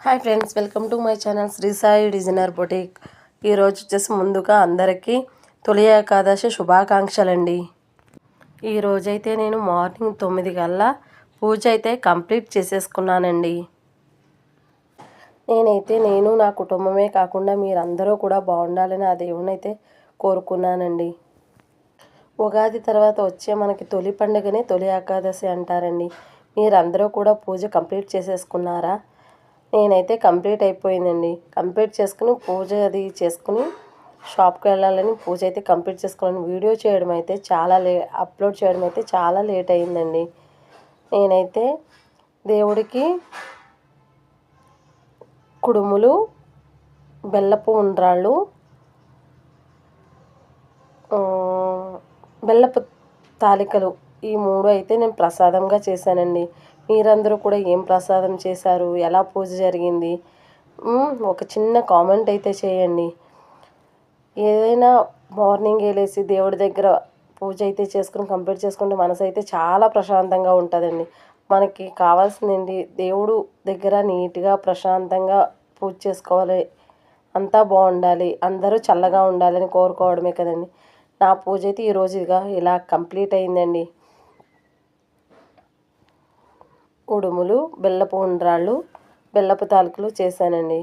Hi friends, welcome to my channel Shri Sai designer boutique. ఈరోజు వచ్చేసి ముందుగా అందరికీ తొలి ఏకాదశి శుభాకాంక్షలండి. ఈరోజైతే నేను మార్నింగ్ 9 కల్లా పూజ అయితే కంప్లీట్ చేసేసుకున్నానండి. నేను నా కుటుంబమే కాకుండా మీరందరూ కూడా బాగుండాలని ఆ దేవుణ్ణి అయితే కోరుకున్నానండి. ఉగాది తర్వాత వచ్చే మనకి తొలి పండుగనే తొలి ఏకాదశి అంటారండి. మీరందరూ కూడా పూజ కంప్లీట్ చేసేసుకున్నారా? నేనైతే కంప్లీట్ అయిపోయిందండి. కంప్లీట్ చేసుకుని పూజ అది చేసుకుని షాప్కి వెళ్ళాలని పూజ అయితే కంప్లీట్ చేసుకున్నాను. వీడియో చేయడం అయితే అప్లోడ్ చేయడం అయితే చాలా లేట్ అయిందండి. నేనైతే దేవుడికి కుడుములు, బెల్లపు ఉండ్రాళ్ళు, బెల్లపు తాలికలు ఈ 3 అయితే నేను ప్రసాదంగా చేశానండి. మీరందరూ కూడా ఏం ప్రసాదం చేశారు, ఎలా పూజ జరిగింది, ఒక చిన్న కామెంట్ అయితే చేయండి. ఏదైనా మార్నింగ్ లేసి దేవుడి దగ్గర పూజ అయితే చేసుకుని కంప్లీట్ చేసుకుంటే మనసు అయితే చాలా ప్రశాంతంగా ఉంటుందండి. మనకి కావాల్సింది దేవుడు దగ్గర నీట్గా ప్రశాంతంగా పూజ చేసుకోవాలి, అంతా బాగుండాలి, అందరూ చల్లగా ఉండాలని కోరుకోవడమే కదండి. నా పూజ అయితే ఈరోజు ఇలా కంప్లీట్ అయిందండి. ఉడుములు, బెల్లపు ఉండ్రాళ్ళు, బెల్లపు తాలికలు చేశానండి.